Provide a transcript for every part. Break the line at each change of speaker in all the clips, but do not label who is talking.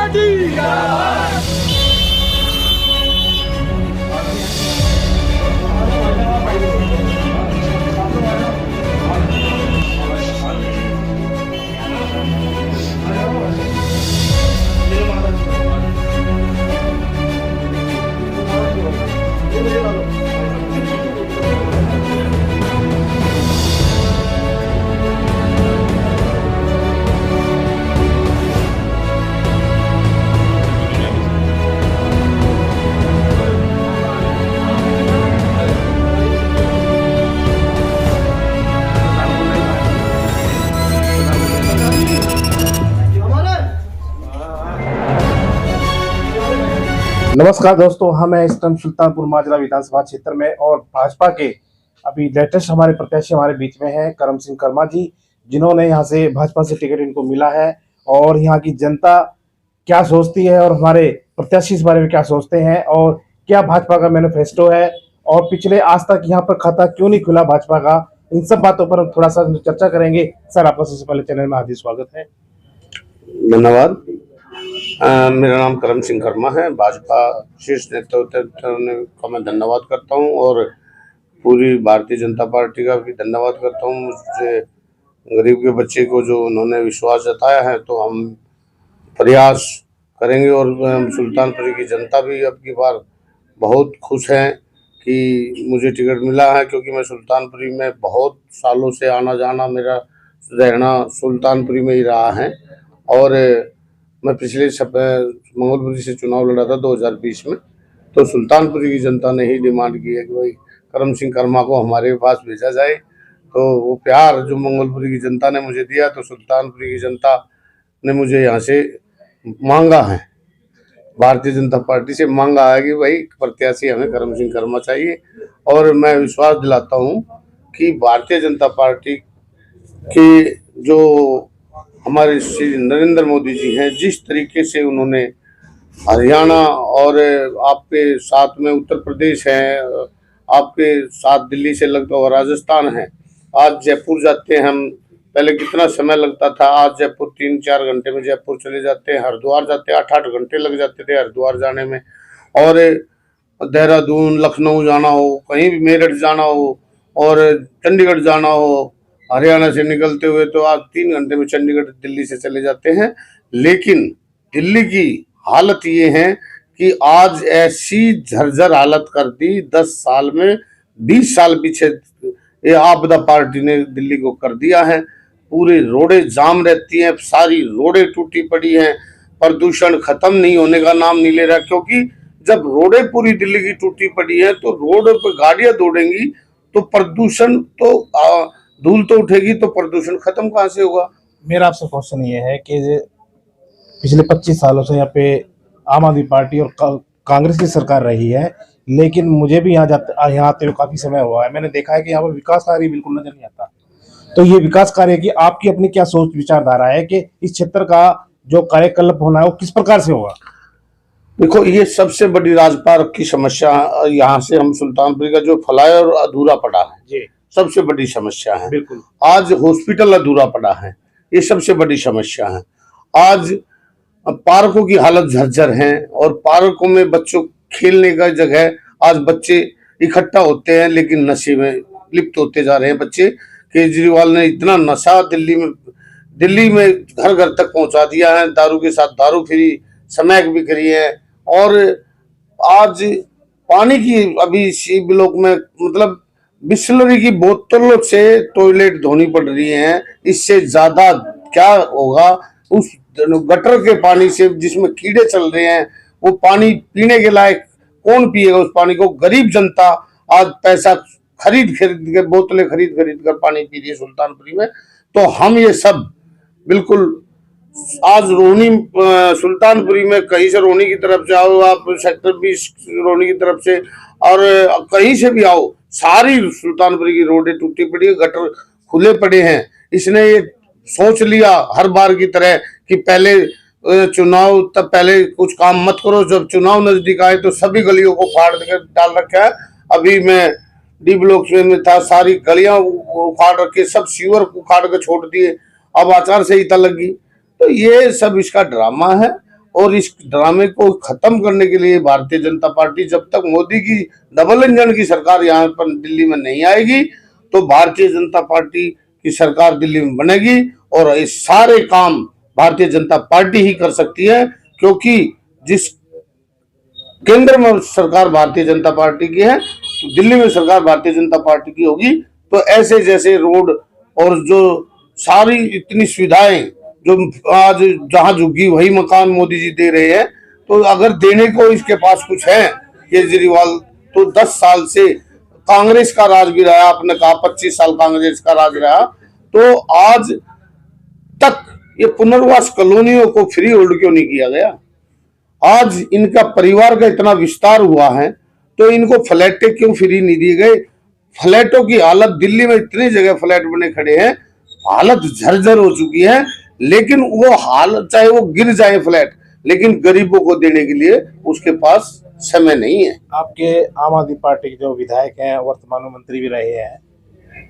Party.
नमस्कार दोस्तों, हम हैं इस टाइम सुल्तानपुर माजरा विधानसभा क्षेत्र में और भाजपा के अभी लेटेस्ट हमारे प्रत्याशी हमारे बीच में हैं करम सिंह कर्मा जी, जिन्होंने यहां से भाजपा से टिकट इनको मिला है। और यहां की जनता क्या सोचती है और हमारे प्रत्याशी इस बारे में क्या सोचते हैं और क्या भाजपा का मैनिफेस्टो है और पिछले आज तक यहाँ पर खाता क्यों नहीं खुला भाजपा का, इन सब बातों पर हम थोड़ा सा चर्चा करेंगे। सर, आपका सबसे पहले चैनल में हार्दिक स्वागत है।
धन्यवाद। मेरा नाम करम सिंह कर्मा है। भाजपा शीर्ष नेतृत्व का मैं धन्यवाद करता हूं और पूरी भारतीय जनता पार्टी का भी धन्यवाद करता हूं। मुझसे गरीब के बच्चे को जो उन्होंने विश्वास जताया है, तो हम प्रयास करेंगे। और सुल्तानपुर की जनता भी अब की बार बहुत खुश है कि मुझे टिकट मिला है, क्योंकि मैं सुल्तानपुरी में बहुत सालों से आना जाना, मेरा रहना सुल्तानपुरी में ही रहा है। और मैं पिछले मंगलपुरी से चुनाव लड़ा था 2020 में, तो सुल्तानपुरी की जनता ने ही डिमांड की है कि भाई करम सिंह कर्मा को हमारे पास भेजा जाए। तो वो प्यार जो मंगलपुरी की जनता ने मुझे दिया, तो सुल्तानपुरी की जनता ने मुझे यहाँ से मांगा है, भारतीय जनता पार्टी से मांगा है कि भाई प्रत्याशी हमें करम सिंह कर्मा चाहिए। और मैं विश्वास दिलाता हूँ कि भारतीय जनता पार्टी के जो हमारे श्री नरेंद्र मोदी जी हैं, जिस तरीके से उन्होंने हरियाणा और आपके साथ में उत्तर प्रदेश है, आपके साथ दिल्ली से लगता हुआ राजस्थान है, आज जयपुर जाते हैं हम, पहले कितना समय लगता था, आज जयपुर 3-4 घंटे में जयपुर चले जाते हैं। हरिद्वार जाते 8-8 घंटे लग जाते थे हरिद्वार जाने में। और देहरादून, लखनऊ जाना हो, कहीं भी मेरठ जाना हो और चंडीगढ़ जाना हो, हरियाणा से निकलते हुए तो आज 3 घंटे में चंडीगढ़ दिल्ली से चले जाते हैं। लेकिन दिल्ली की हालत ये है कि आज ऐसी झरझर हालत कर दी 10 साल में, 20 साल पीछे ये आपदा पार्टी ने दिल्ली को कर दिया है। पूरी रोडें जाम रहती हैं, सारी रोडें टूटी पड़ी हैं, प्रदूषण खत्म नहीं होने का नाम नहीं ले रहा। क्योंकि जब रोडें पूरी दिल्ली की टूटी पड़ी है, तो रोड पर गाड़ियां दौड़ेंगी तो प्रदूषण तो धूल तो उठेगी, तो प्रदूषण खत्म कहाँ से होगा।
मेरा आपसे क्वेश्चन ये है कि पिछले 25 सालों से यहाँ पे आम आदमी पार्टी और कांग्रेस की सरकार रही है, लेकिन मुझे भी यहाँ आते हुए काफी समय हुआ है। मैंने देखा है कि यहाँ पर विकास कार्य बिल्कुल नजर नहीं आता। तो ये विकास कार्य की आपकी अपनी क्या सोच विचारधारा है कि इस क्षेत्र का जो कार्यकलाप होना है वो किस प्रकार से होगा?
देखो, ये सबसे बड़ी राजपाट की समस्या यहाँ से हम सुल्तानपुर का जो फ्लाईओवर अधूरा पड़ा है, जी सबसे बड़ी समस्या है।
बिल्कुल।
आज हॉस्पिटल अधूरा पड़ा है, ये सबसे बड़ी समस्या है। आज पार्कों की हालत झरझर है और पार्कों में बच्चों खेलने का जगह, आज बच्चे इकट्ठा होते हैं लेकिन नशे में लिप्त होते जा रहे हैं बच्चे। केजरीवाल ने इतना नशा दिल्ली में घर घर तक पहुंचा दिया है, दारू के साथ दारू फ्री स्मैक भी करी है। और आज पानी की अभी सी ब्लॉक में मतलब बिस्लरी की बोतलों से टॉयलेट धोनी पड़ रही है। इससे ज्यादा क्या होगा? उस गटर के पानी से जिसमें कीड़े चल रहे हैं, वो पानी पीने के लायक कौन पिएगा उस पानी को? गरीब जनता आज पैसा खरीद के बोतलें खरीद कर पानी पी रही है सुल्तानपुरी में। तो हम ये सब बिल्कुल आज रोहनी सुल्तानपुरी में कहीं से रोहनी की तरफ से आओ, आप सेक्टर 20 रोहनी की तरफ से और कहीं से भी आओ, सारी सुल्तानपुरी की रोडें टूटी पड़ी है, गटर खुले पड़े हैं। इसने ये सोच लिया हर बार की तरह कि पहले चुनाव तब पहले कुछ काम मत करो, जब चुनाव नजदीक आए तो सभी गलियों को फाड़ कर डाल रखा है। अभी मैं डी ब्लॉक में था, सारी गलियां उखाड़ रखी, सब सीवर उखाड़ के छोड़ दिए, अब आचार संहिता लगी। तो ये सब इसका ड्रामा है और इस ड्रामे को खत्म करने के लिए भारतीय जनता पार्टी, जब तक मोदी की डबल इंजन की सरकार यहाँ पर दिल्ली में नहीं आएगी, तो भारतीय जनता पार्टी की सरकार दिल्ली में बनेगी और ये सारे काम भारतीय जनता पार्टी ही कर सकती है, क्योंकि जिस केंद्र में सरकार भारतीय जनता पार्टी की है, तो दिल्ली में सरकार भारतीय जनता पार्टी की होगी। तो ऐसे जैसे रोड और जो सारी इतनी सुविधाएं जो आज जहां झुकी वही मकान मोदी जी दे रहे हैं, तो अगर देने को इसके पास कुछ है केजरीवाल, तो 10 साल से कांग्रेस का राज भी रहा, आपने कहा 25 साल कांग्रेस का राज रहा, तो आज तक ये पुनर्वास कॉलोनियों को फ्री होल्ड क्यों नहीं किया गया? आज इनका परिवार का इतना विस्तार हुआ है, तो इनको फ्लैटें क्यों फ्री नहीं दिए गए? फ्लैटों की हालत, दिल्ली में इतनी जगह फ्लैट बने खड़े हैं, हालत झरझर हो चुकी है, लेकिन वो हालत, चाहे वो गिर जाए फ्लैट, लेकिन गरीबों को देने के लिए उसके पास समय नहीं है।
आपके आम आदमी पार्टी के जो विधायक हैं, वर्तमान में मंत्री भी रहे हैं,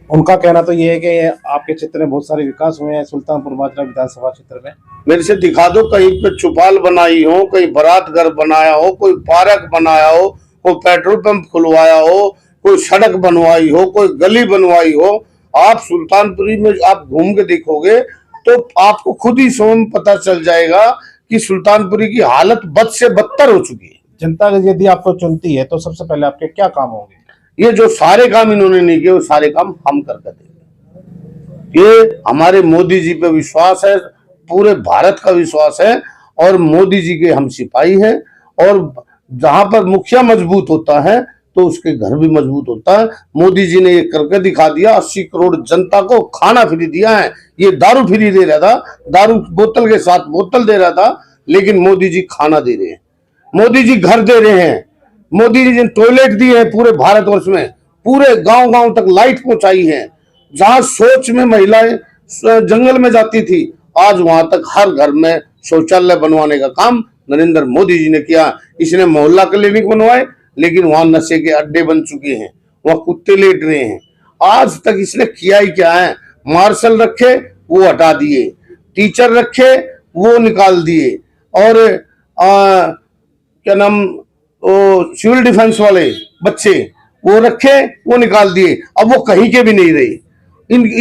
उनका कहना तो ये है कि आपके क्षेत्र में बहुत सारे विकास हुए हैं सुल्तानपुर माजरा विधानसभा क्षेत्र में।
मेरे से दिखा दो, कहीं पे चौपाल बनाई हो, कहीं बारात घर बनाया हो, कोई पार्क बनाया हो, कोई पेट्रोल पंप खुलवाया हो, कोई सड़क बनवाई हो, कोई गली बनवाई हो। आप सुल्तानपुरी में आप घूम के देखोगे तो आपको खुद ही स्वयं पता चल जाएगा कि सुल्तानपुरी की हालत बद से बदतर हो चुकी है।
जनता यदि आपको चुनती है तो सबसे पहले आपके क्या काम होंगे?
ये जो सारे काम इन्होंने नहीं किए, वो सारे काम हम करके देंगे। ये हमारे मोदी जी पे विश्वास है, पूरे भारत का विश्वास है, और मोदी जी के हम सिपाही हैं। और जहां पर मुखिया मजबूत होता है तो उसके घर भी मजबूत होता है। मोदी जी ने ये करके दिखा दिया। 80 करोड़ जनता को खाना फ्री दिया है। ये दारू फ्री दे रहा था, दारू बोतल के साथ बोतल दे रहा था, लेकिन मोदी जी खाना दे रहे हैं, मोदी जी घर दे रहे हैं, मोदी जी ने टॉयलेट दिए हैं पूरे भारतवर्ष में, पूरे गांव गांव तक लाइट पहुंचाई है। जहां सोच में महिलाएं जंगल में जाती थी, आज वहां तक हर घर में शौचालय बनवाने का काम नरेंद्र मोदी जी ने किया। इसने मोहल्ला क्लिनिक बनवाए, लेकिन वहां नशे के अड्डे बन चुके हैं, वहां कुत्ते लेट रहे हैं। आज तक इसने किया ही क्या है? मार्शल रखे वो हटा दिए, टीचर रखे वो निकाल दिए, और क्या नाम, वो सिविल डिफेंस वाले बच्चे वो रखे वो निकाल दिए। अब वो कहीं के भी नहीं रहे।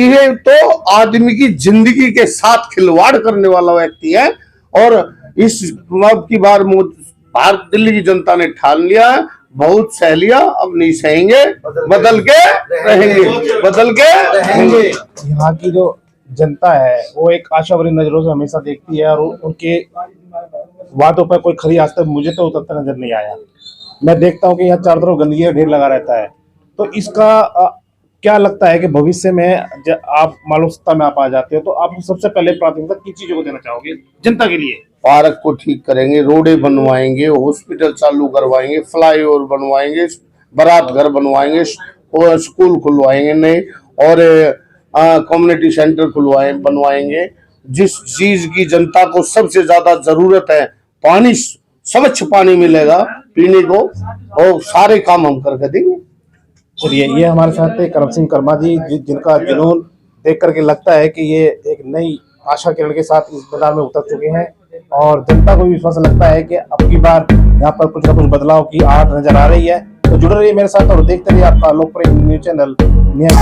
ये तो आदमी की जिंदगी के साथ खिलवाड़ करने वाला व्यक्ति है। और इस चुनाव की बार भारत दिल्ली की जनता ने ठान लिया है, बहुत सह लिया, अब नहीं सहेंगे, बदल के रहेंगे, बदल के रहेंगे।
यहाँ की जो जनता है वो एक आशा भरी नजरों से हमेशा देखती है, और उनके वादों पर कोई खरी आज तक मुझे तो उतरता नजर नहीं आया। मैं देखता हूँ कि यहाँ चारों तरफ गंदगी का ढेर लगा रहता है। तो इसका क्या लगता है कि भविष्य में जब आप मालूम सत्ता में आप आ जाते हो, तो आप सबसे पहले प्राथमिकता किन चीजों को देना चाहोगे जनता के लिए?
पार्क को ठीक करेंगे, रोडें बनवाएंगे, हॉस्पिटल चालू करवाएंगे, फ्लाईओवर बनवाएंगे, बारात घर बनवाएंगे, और स्कूल खुलवाएंगे नए, और कम्युनिटी सेंटर बनवाएंगे। जिस चीज की जनता को सबसे ज्यादा जरूरत है, पानी, स्वच्छ पानी मिलेगा पीने को, और सारे काम हम करके देंगे।
चलिए, ये हमारे साथ थे करम सिंह कर्मा जी, जिनका जुनून देख करके लगता है कि ये एक नई आशा किरण के साथ इस मैदान में उतर चुके हैं, और जनता को भी विश्वास लगता है कि अब की बार यहाँ पर कुछ न कुछ बदलाव की आड़ नजर आ रही है। तो जुड़े रहिए मेरे साथ और देखते रहिए आपका लोकप्रिय न्यूज चैनल न्याय।